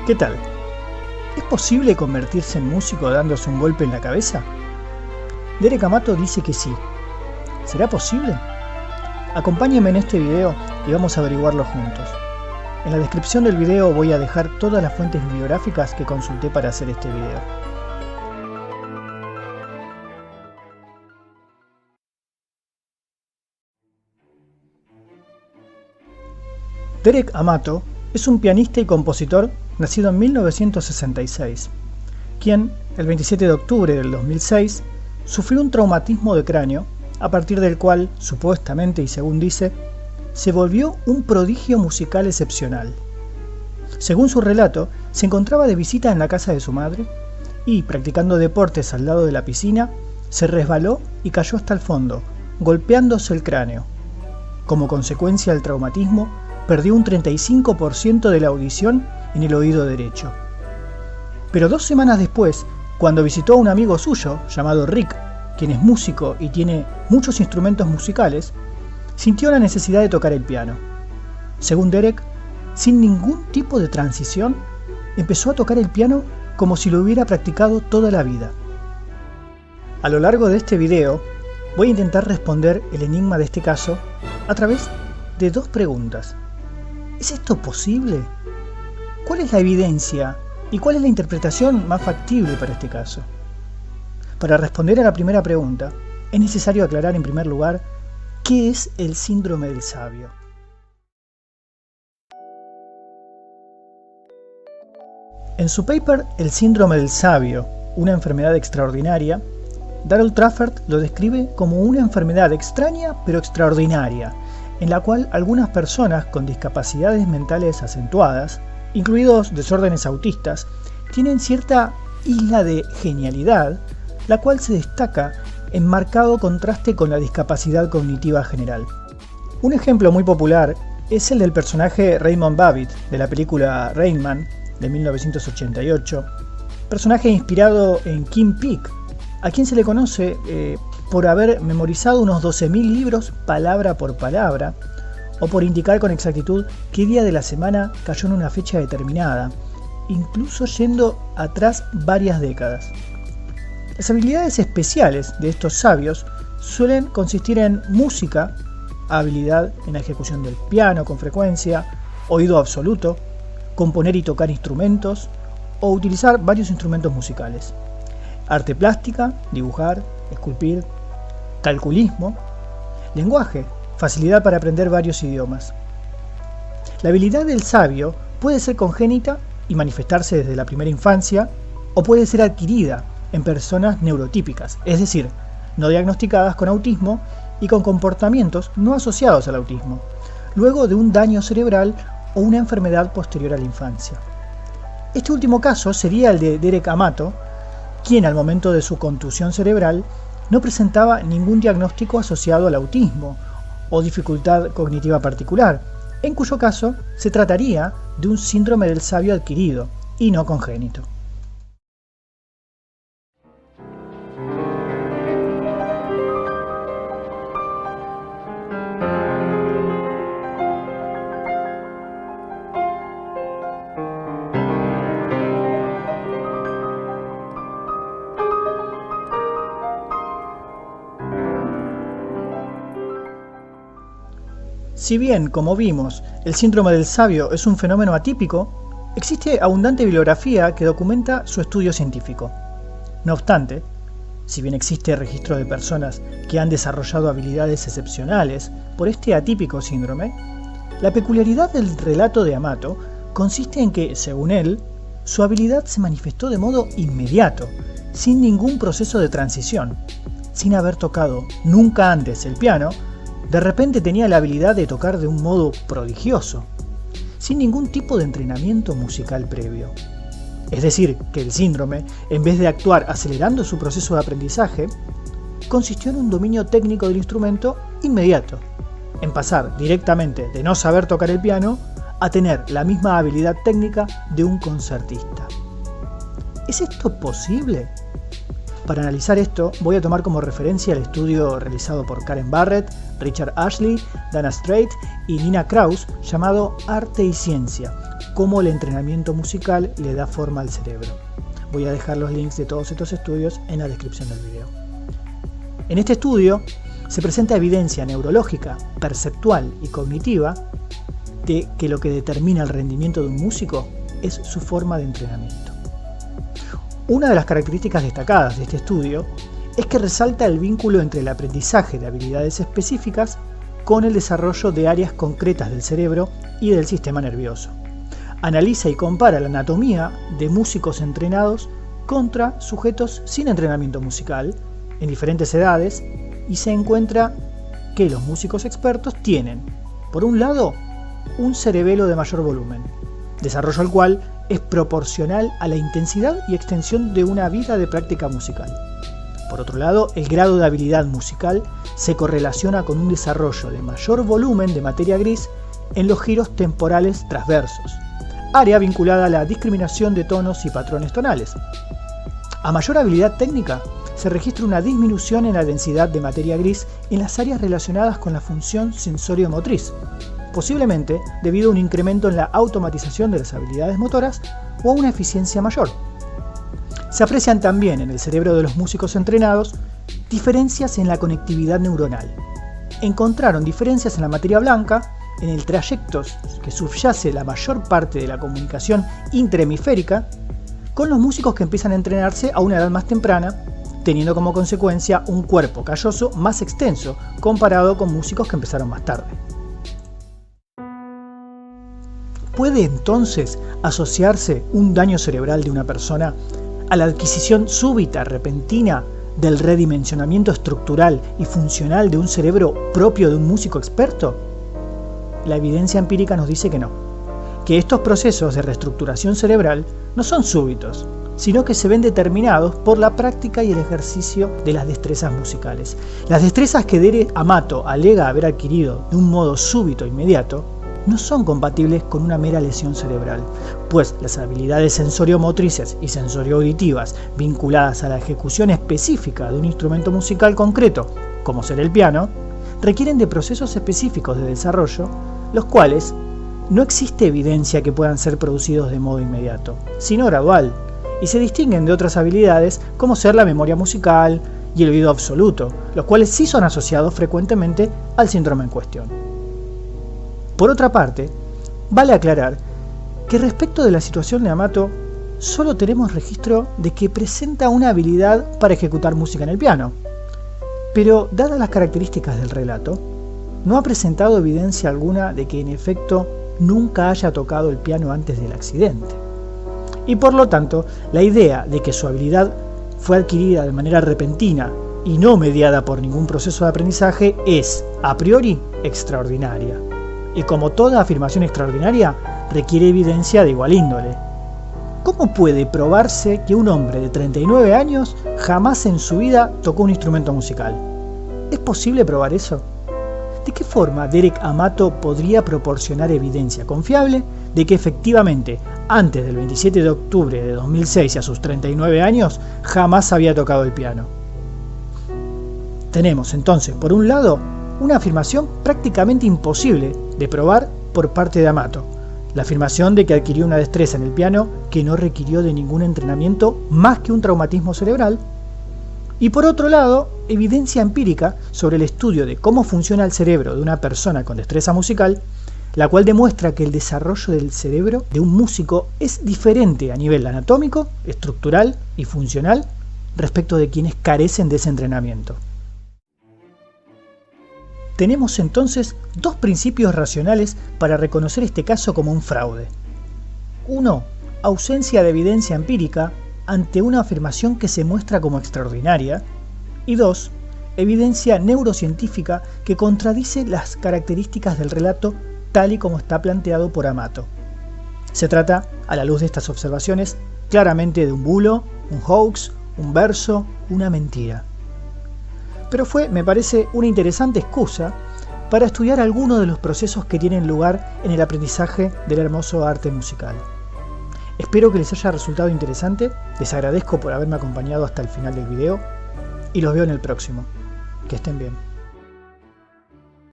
¿Qué tal? ¿Es posible convertirse en músico dándose un golpe en la cabeza? Derek Amato dice que sí. ¿Será posible? Acompáñenme en este video y vamos a averiguarlo juntos. En la descripción del video voy a dejar todas las fuentes bibliográficas que consulté para hacer este video. Derek Amato es un pianista y compositor nacido en 1966, quien, el 27 de octubre del 2006, sufrió un traumatismo de cráneo, a partir del cual, supuestamente y según dice, se volvió un prodigio musical excepcional. Según su relato, se encontraba de visita en la casa de su madre y, practicando deportes al lado de la piscina, se resbaló y cayó hasta el fondo, golpeándose el cráneo. Como consecuencia del traumatismo, perdió un 35% de la audición en el oído derecho. Pero 2 semanas después, cuando visitó a un amigo suyo llamado Rick, quien es músico y tiene muchos instrumentos musicales, sintió la necesidad de tocar el piano. Según Derek, sin ningún tipo de transición, empezó a tocar el piano como si lo hubiera practicado toda la vida. A lo largo de este video, voy a intentar responder el enigma de este caso a través de 2 preguntas. ¿Es esto posible? ¿Cuál es la evidencia y cuál es la interpretación más factible para este caso? Para responder a la primera pregunta, es necesario aclarar en primer lugar ¿qué es el síndrome del sabio? En su paper El síndrome del sabio, una enfermedad extraordinaria, Daryl Trafford lo describe como una enfermedad extraña pero extraordinaria, en la cual algunas personas con discapacidades mentales acentuadas, incluidos desórdenes autistas, tienen cierta isla de genialidad, la cual se destaca en marcado contraste con la discapacidad cognitiva general. Un ejemplo muy popular es el del personaje Raymond Babbitt de la película Rain Man de 1988, personaje inspirado en Kim Peek, a quien se le conoce por haber memorizado unos 12.000 libros palabra por palabra, o por indicar con exactitud qué día de la semana cayó en una fecha determinada, incluso yendo atrás varias décadas. Las habilidades especiales de estos sabios suelen consistir en música, habilidad en la ejecución del piano con frecuencia, oído absoluto, componer y tocar instrumentos, o utilizar varios instrumentos musicales. Arte plástica, dibujar, esculpir, calculismo, lenguaje, facilidad para aprender varios idiomas. La habilidad del sabio puede ser congénita y manifestarse desde la primera infancia, o puede ser adquirida en personas neurotípicas, es decir, no diagnosticadas con autismo y con comportamientos no asociados al autismo, luego de un daño cerebral o una enfermedad posterior a la infancia. Este último caso sería el de Derek Amato, quien al momento de su contusión cerebral no presentaba ningún diagnóstico asociado al autismo o dificultad cognitiva particular, en cuyo caso se trataría de un síndrome del sabio adquirido y no congénito. Si bien, como vimos, el síndrome del sabio es un fenómeno atípico, existe abundante bibliografía que documenta su estudio científico. No obstante, si bien existe registro de personas que han desarrollado habilidades excepcionales por este atípico síndrome, la peculiaridad del relato de Amato consiste en que, según él, su habilidad se manifestó de modo inmediato, sin ningún proceso de transición. Sin haber tocado nunca antes el piano, de repente tenía la habilidad de tocar de un modo prodigioso, sin ningún tipo de entrenamiento musical previo. Es decir, que el síndrome, en vez de actuar acelerando su proceso de aprendizaje, consistió en un dominio técnico del instrumento inmediato, en pasar directamente de no saber tocar el piano a tener la misma habilidad técnica de un concertista. ¿Es esto posible? Para analizar esto, voy a tomar como referencia el estudio realizado por Karen Barrett, Richard Ashley, Dana Strait y Nina Kraus, llamado Arte y Ciencia: cómo el entrenamiento musical le da forma al cerebro. Voy a dejar los links de todos estos estudios en la descripción del video. En este estudio se presenta evidencia neurológica, perceptual y cognitiva de que lo que determina el rendimiento de un músico es su forma de entrenamiento. Una de las características destacadas de este estudio es que resalta el vínculo entre el aprendizaje de habilidades específicas con el desarrollo de áreas concretas del cerebro y del sistema nervioso. Analiza y compara la anatomía de músicos entrenados contra sujetos sin entrenamiento musical en diferentes edades y se encuentra que los músicos expertos tienen, por un lado, un cerebelo de mayor volumen, desarrollo al cual es proporcional a la intensidad y extensión de una vida de práctica musical. Por otro lado, el grado de habilidad musical se correlaciona con un desarrollo de mayor volumen de materia gris en los giros temporales transversos, área vinculada a la discriminación de tonos y patrones tonales. A mayor habilidad técnica, se registra una disminución en la densidad de materia gris en las áreas relacionadas con la función sensorio-motriz, posiblemente debido a un incremento en la automatización de las habilidades motoras o a una eficiencia mayor. Se aprecian también en el cerebro de los músicos entrenados diferencias en la conectividad neuronal. Encontraron diferencias en la materia blanca, en el trayecto que subyace la mayor parte de la comunicación intrahemisférica, con los músicos que empiezan a entrenarse a una edad más temprana, teniendo como consecuencia un cuerpo calloso más extenso comparado con músicos que empezaron más tarde. ¿Puede entonces asociarse un daño cerebral de una persona a la adquisición súbita, repentina, del redimensionamiento estructural y funcional de un cerebro propio de un músico experto? La evidencia empírica nos dice que no, que estos procesos de reestructuración cerebral no son súbitos, sino que se ven determinados por la práctica y el ejercicio de las destrezas musicales. Las destrezas que Derek Amato alega haber adquirido de un modo súbito e inmediato no son compatibles con una mera lesión cerebral, pues las habilidades sensorio-motrices y sensorio-auditivas vinculadas a la ejecución específica de un instrumento musical concreto, como ser el piano, requieren de procesos específicos de desarrollo, los cuales no existe evidencia que puedan ser producidos de modo inmediato, sino gradual, y se distinguen de otras habilidades como ser la memoria musical y el oído absoluto, los cuales sí son asociados frecuentemente al síndrome en cuestión. Por otra parte, vale aclarar que respecto de la situación de Amato, solo tenemos registro de que presenta una habilidad para ejecutar música en el piano, pero dadas las características del relato, no ha presentado evidencia alguna de que en efecto nunca haya tocado el piano antes del accidente. Y por lo tanto, la idea de que su habilidad fue adquirida de manera repentina y no mediada por ningún proceso de aprendizaje es, a priori, extraordinaria. Y como toda afirmación extraordinaria, requiere evidencia de igual índole. ¿Cómo puede probarse que un hombre de 39 años jamás en su vida tocó un instrumento musical? ¿Es posible probar eso? ¿De qué forma Derek Amato podría proporcionar evidencia confiable de que efectivamente, antes del 27 de octubre de 2006 y a sus 39 años, jamás había tocado el piano? Tenemos entonces, por un lado, una afirmación prácticamente imposible de probar por parte de Amato, la afirmación de que adquirió una destreza en el piano que no requirió de ningún entrenamiento más que un traumatismo cerebral, y por otro lado, evidencia empírica sobre el estudio de cómo funciona el cerebro de una persona con destreza musical, la cual demuestra que el desarrollo del cerebro de un músico es diferente a nivel anatómico, estructural y funcional respecto de quienes carecen de ese entrenamiento. Tenemos entonces dos principios racionales para reconocer este caso como un fraude. 1. Ausencia de evidencia empírica ante una afirmación que se muestra como extraordinaria. Y 2. Evidencia neurocientífica que contradice las características del relato tal y como está planteado por Amato. Se trata, a la luz de estas observaciones, claramente de un bulo, un hoax, un verso, una mentira. Pero fue, me parece, una interesante excusa para estudiar algunos de los procesos que tienen lugar en el aprendizaje del hermoso arte musical. Espero que les haya resultado interesante, les agradezco por haberme acompañado hasta el final del video y los veo en el próximo. Que estén bien.